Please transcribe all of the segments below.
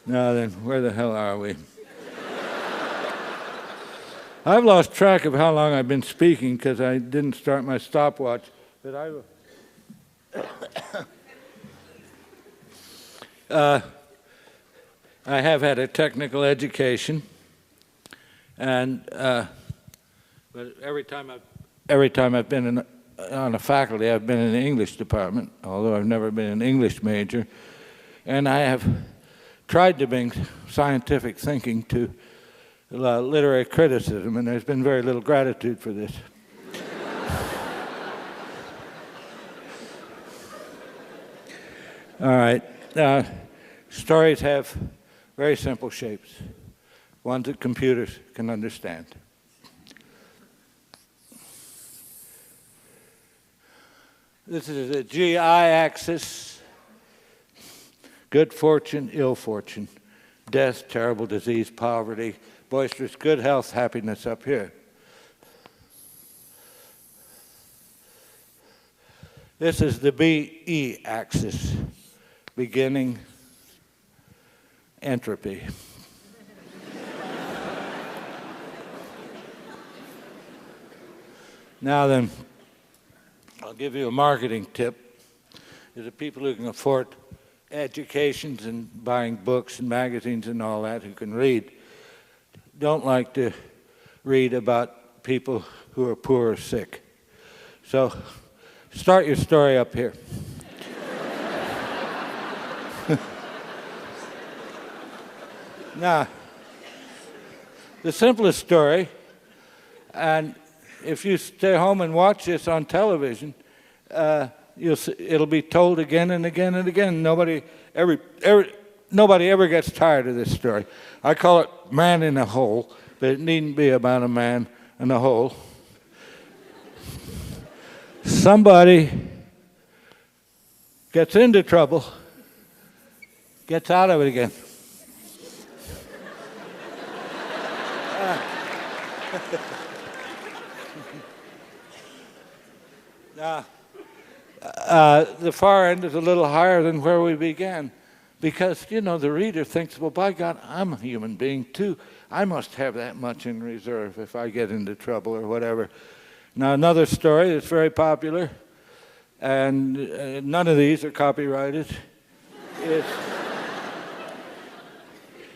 Now then, where the hell are we? I've lost track of how long I've been speaking because I didn't start my stopwatch. But I have had a technical education, and but every time I've been on a faculty, I've been in the English department, although I've never been an English major, and I have tried to bring scientific thinking to literary criticism, and there's been very little gratitude for this. All right. Stories have very simple shapes, ones that computers can understand. This is a GI axis: good fortune, ill fortune, death, terrible disease, poverty, boisterous good health, happiness up here. This is the BE axis: beginning, entropy. Now then, I'll give you a marketing tip. There's the people who can afford educations and buying books and magazines and all that, who can read, don't like to read about people who are poor or sick. So start your story up here. Now, the simplest story, and if you stay home and watch this on television, it'll be told again and again and again. Nobody ever gets tired of this story. I call it Man in a Hole, but it needn't be about a man in a hole. Somebody gets into trouble, gets out of it again. Now, the far end is a little higher than where we began, because, you know, the reader thinks, well, by God, I'm a human being too. I must have that much in reserve if I get into trouble or whatever. Now, another story that's very popular, and none of these are copyrighted,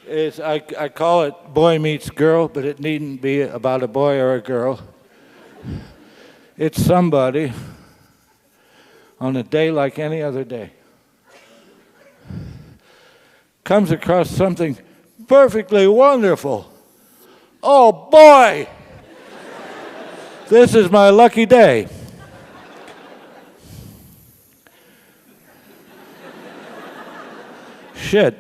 is I call it Boy Meets Girl, but it needn't be about a boy or a girl. It's somebody on a day like any other day comes across something perfectly wonderful. Oh boy, this is my lucky day. Shit.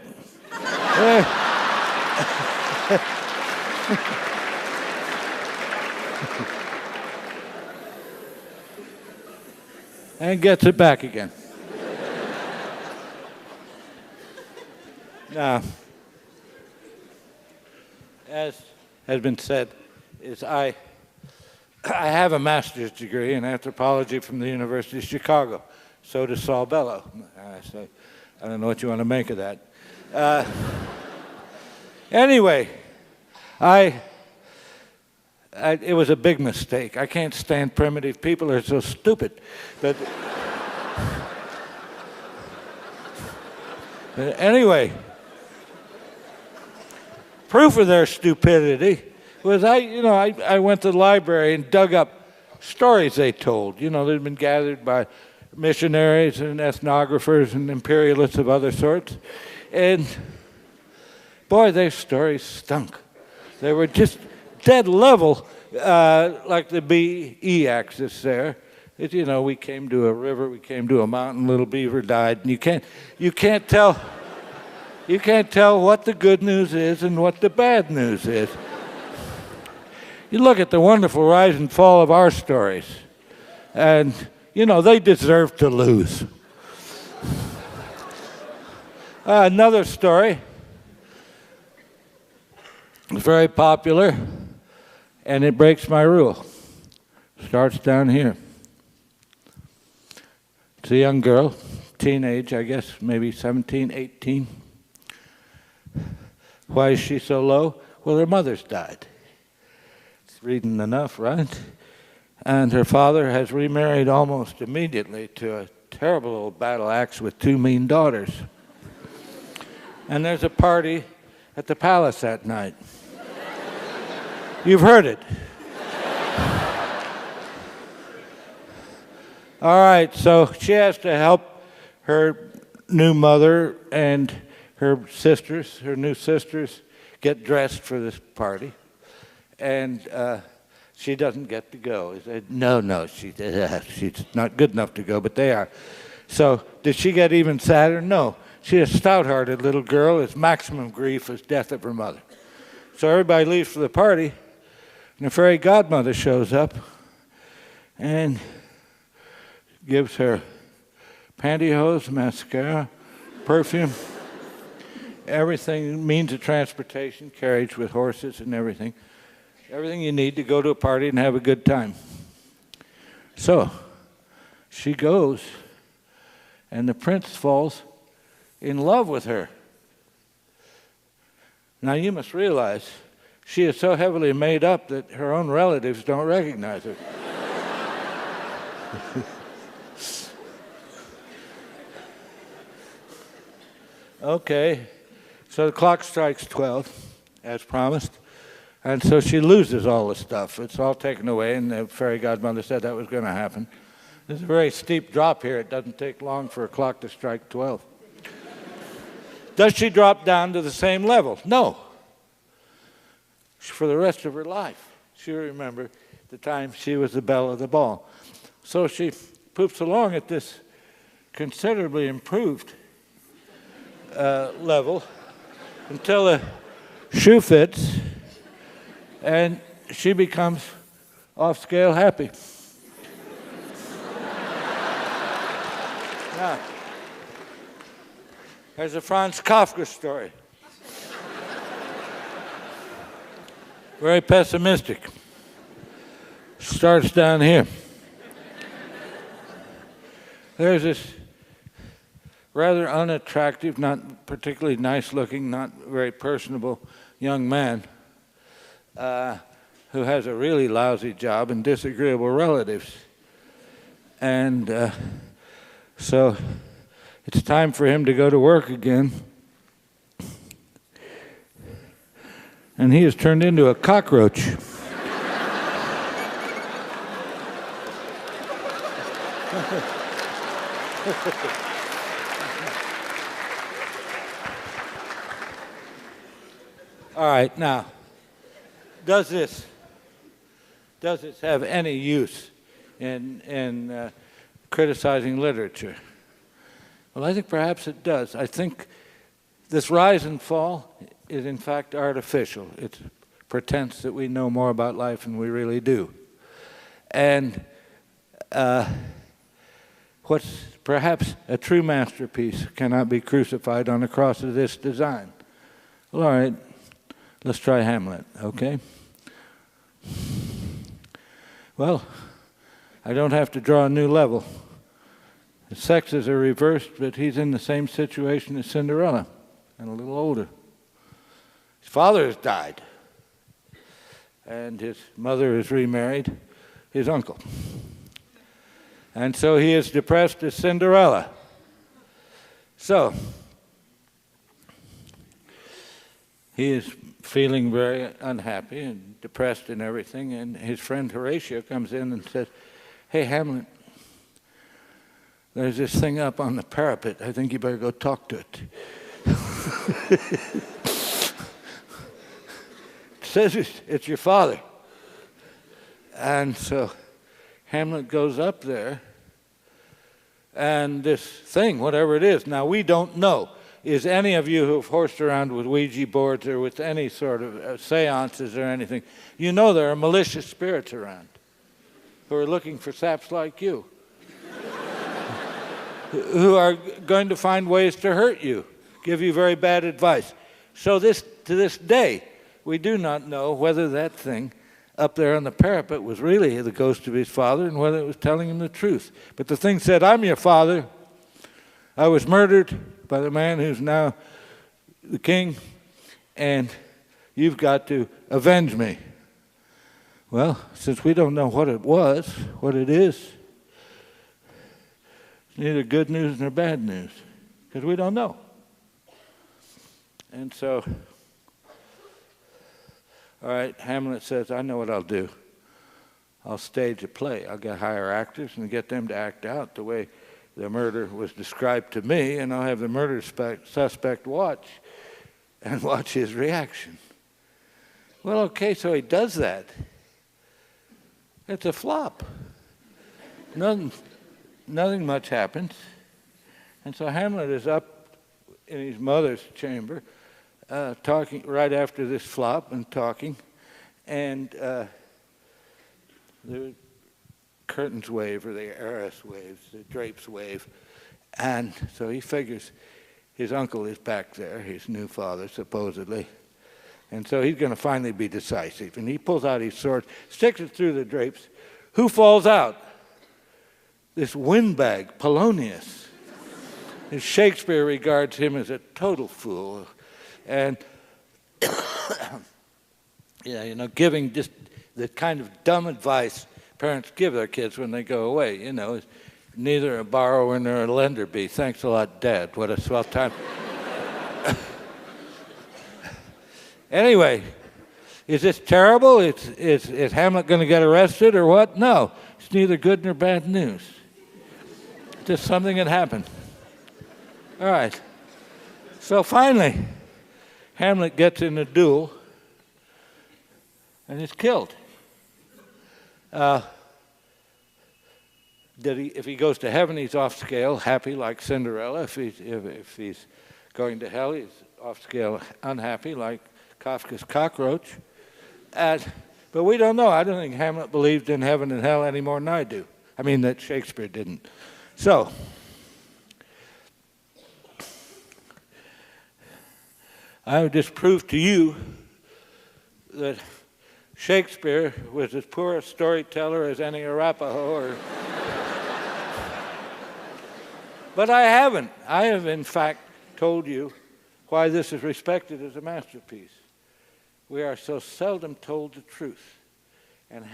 And gets it back again. Now, as has been said, I have a master's degree in anthropology from the University of Chicago. So does Saul Bellow. I don't know what you want to make of that. Anyway, it was a big mistake. I can't stand primitive people. They're so stupid. But anyway, proof of their stupidity was I went to the library and dug up stories they told. You know, they'd been gathered by missionaries and ethnographers and imperialists of other sorts. And boy, their stories stunk. They were just dead level, like the BE axis there. You know, we came to a river, we came to a mountain, little beaver died, and you can't tell what the good news is and what the bad news is. You look at the wonderful rise and fall of our stories, and you know, they deserve to lose. Another story is very popular, and it breaks my rule. Starts down here. It's a young girl, teenage, I guess, maybe 17, 18. Why is she so low? Well, her mother's died. It's reading enough, right? And her father has remarried almost immediately to a terrible old battle axe with 2 mean daughters. And there's a party at the palace that night. You've heard it. All right, so she has to help her new mother and her new sisters, get dressed for this party. And she doesn't get to go. He said, no, she's not good enough to go, but they are. So did she get even sadder? No. She's a stout-hearted little girl. Its maximum grief is death of her mother. So everybody leaves for the party, and the fairy godmother shows up and gives her pantyhose, mascara, perfume, everything, means of transportation, carriage with horses and everything. Everything you need to go to a party and have a good time. So she goes, and the prince falls in love with her. Now you must realize she is so heavily made up that her own relatives don't recognize her. Okay, so the clock strikes 12, as promised, and so she loses all the stuff. It's all taken away, and the fairy godmother said that was going to happen. There's a very steep drop here. It doesn't take long for a clock to strike 12. Does she drop down to the same level? No. For the rest of her life, she'll remember the time she was the belle of the ball. So she poops along at this considerably improved level until the shoe fits and she becomes off-scale happy. Now, there's a Franz Kafka story. Very pessimistic. Starts down here. There's this rather unattractive, not particularly nice-looking, not very personable young man who has a really lousy job and disagreeable relatives. And so it's time for him to go to work again. And he has turned into a cockroach. All right, now, does this have any use in criticizing literature? Well, I think perhaps it does. I think this rise and fall is in fact artificial. It's pretense that we know more about life than we really do. And what's perhaps a true masterpiece cannot be crucified on the cross of this design. Well, all right, let's try Hamlet, okay? Well, I don't have to draw a new level. The sexes are reversed, but he's in the same situation as Cinderella, and a little older. His father has died, and his mother is remarried, his uncle. And so he is depressed as Cinderella. So, he is feeling very unhappy and depressed and everything, and his friend Horatio comes in and says, "Hey, Hamlet, there's this thing up on the parapet. I think you better go talk to it." It says it's your father. And so Hamlet goes up there, and this thing, whatever it is, now we don't know. Is any of you who have horsed around with Ouija boards or with any sort of seances or anything, you know there are malicious spirits around who are looking for saps like you, who are going to find ways to hurt you, give you very bad advice. So to this day, we do not know whether that thing up there on the parapet was really the ghost of his father and whether it was telling him the truth. But the thing said, "I'm your father. I was murdered by the man who's now the king, and you've got to avenge me. Well, since we don't know what it was, what it is, it's neither good news nor bad news, because we don't know. And so, all right, Hamlet says, I know what I'll do. I'll stage a play. I'll hire actors and get them to act out the way the murder was described to me, and I'll have the murder suspect watch his reaction. Well, okay, so he does that. It's a flop. Nothing much happens. And so Hamlet is up in his mother's chamber, talking right after this flop and talking, and the curtains wave, or the arras waves, the drapes wave, and so he figures his uncle is back there, his new father, supposedly, and so he's going to finally be decisive. And he pulls out his sword, sticks it through the drapes. Who falls out? This windbag, Polonius. And Shakespeare regards him as a total fool, and giving just the kind of dumb advice parents give their kids when they go away. Neither a borrower nor a lender be. Thanks a lot, Dad. What a swell time. Anyway, is this terrible? Is Hamlet going to get arrested or what? No, it's neither good nor bad news. Just something that happened. All right. So finally, Hamlet gets in a duel and is killed. If he goes to heaven, he's off scale, happy like Cinderella. If he's going to hell, he's off scale, unhappy like Kafka's cockroach. But we don't know. I don't think Hamlet believed in heaven and hell any more than I do. I mean, that Shakespeare didn't. So, I would just prove to you that Shakespeare was as poor a storyteller as any Arapaho. But I haven't. I have, in fact, told you why this is respected as a masterpiece. We are so seldom told the truth. And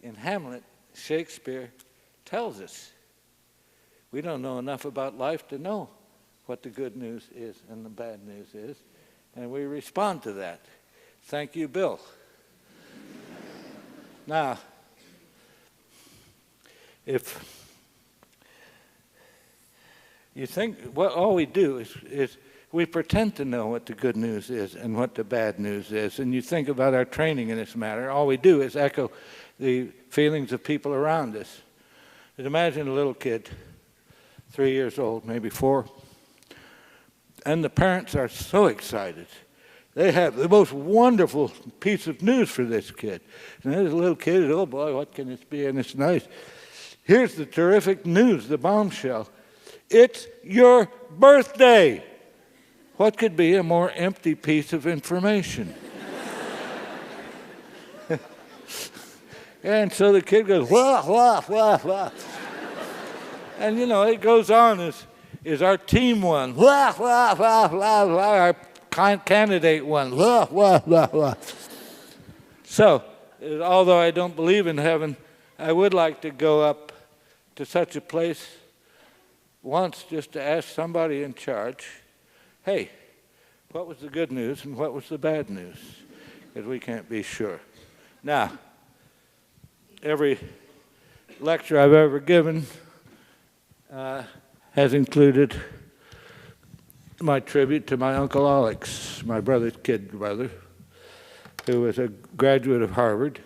in Hamlet, Shakespeare tells us. We don't know enough about life to know what the good news is and the bad news is, and we respond to that. Thank you, Bill. Now, if you think, all we do is we pretend to know what the good news is and what the bad news is, and you think about our training in this matter, all we do is echo the feelings of people around us. But imagine a little kid, 3 years old, maybe 4, and the parents are so excited. They have the most wonderful piece of news for this kid. And there's a little kid, oh boy, what can this be? And it's nice. Here's the terrific news, the bombshell. It's your birthday. What could be a more empty piece of information? And so the kid goes, wah, wah, wah, wah. And it goes on, is our team won? Wah, wah, wah, wah, wah. Our candidate won. Wah, wah, wah, wah. So, although I don't believe in heaven, I would like to go up to such a place once just to ask somebody in charge, hey, what was the good news and what was the bad news? Because we can't be sure. Now, every lecture I've ever given has included my tribute to my Uncle Alex, my brother's kid brother, who was a graduate of Harvard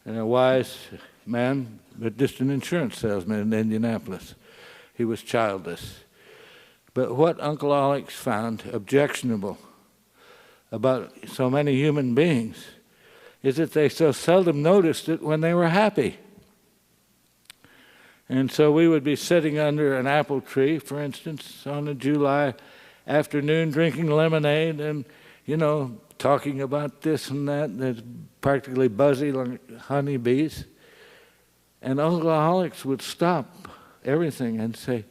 and a wise man, but just an insurance salesman in Indianapolis. He was childless. But what Uncle Alex found objectionable about so many human beings is that they so seldom noticed it when they were happy. And so we would be sitting under an apple tree, for instance, on a July afternoon, drinking lemonade and, talking about this and that. That's practically buzzy like honeybees. And Uncle Alex would stop everything and say,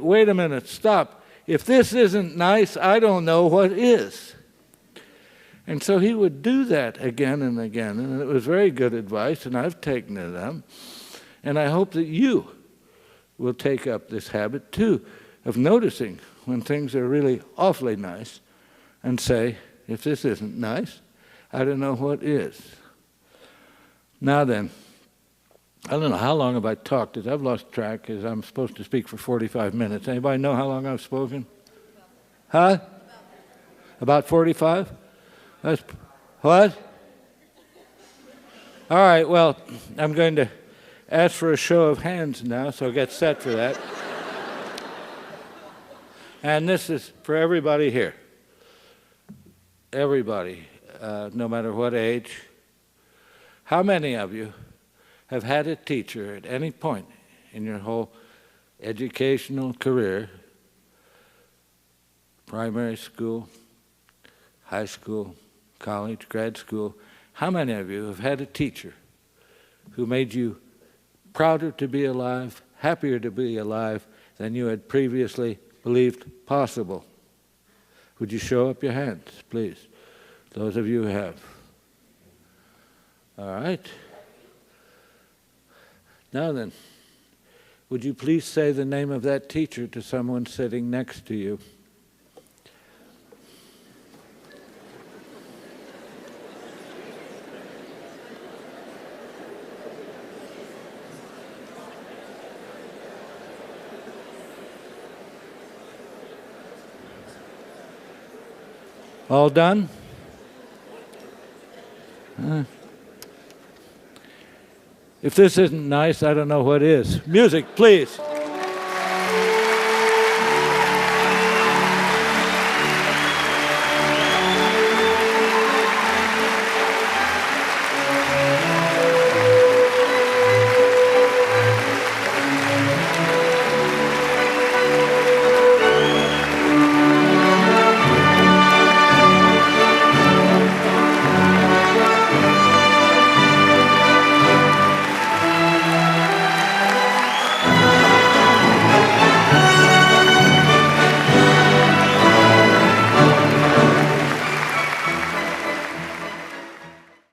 wait a minute, stop. If this isn't nice, I don't know what is. And so he would do that again and again, and it was very good advice, and I've taken it up. And I hope that you will take up this habit, too, of noticing when things are really awfully nice and say, if this isn't nice, I don't know what is. Now then, I don't know how long have I talked. I've lost track because I'm supposed to speak for 45 minutes. Anybody know how long I've spoken? Huh? About 45? That's, what? All right, well, I'm going to ask for a show of hands now, so get set for that. And this is for everybody here. Everybody, no matter what age. How many of you have had a teacher at any point in your whole educational career, primary school, high school, college, grad school, how many of you have had a teacher who made you prouder to be alive, happier to be alive than you had previously believed possible? Would you show up your hands, please? Those of you who have. All right. Now then, would you please say the name of that teacher to someone sitting next to you? All done? If this isn't nice, I don't know what is. Music, please.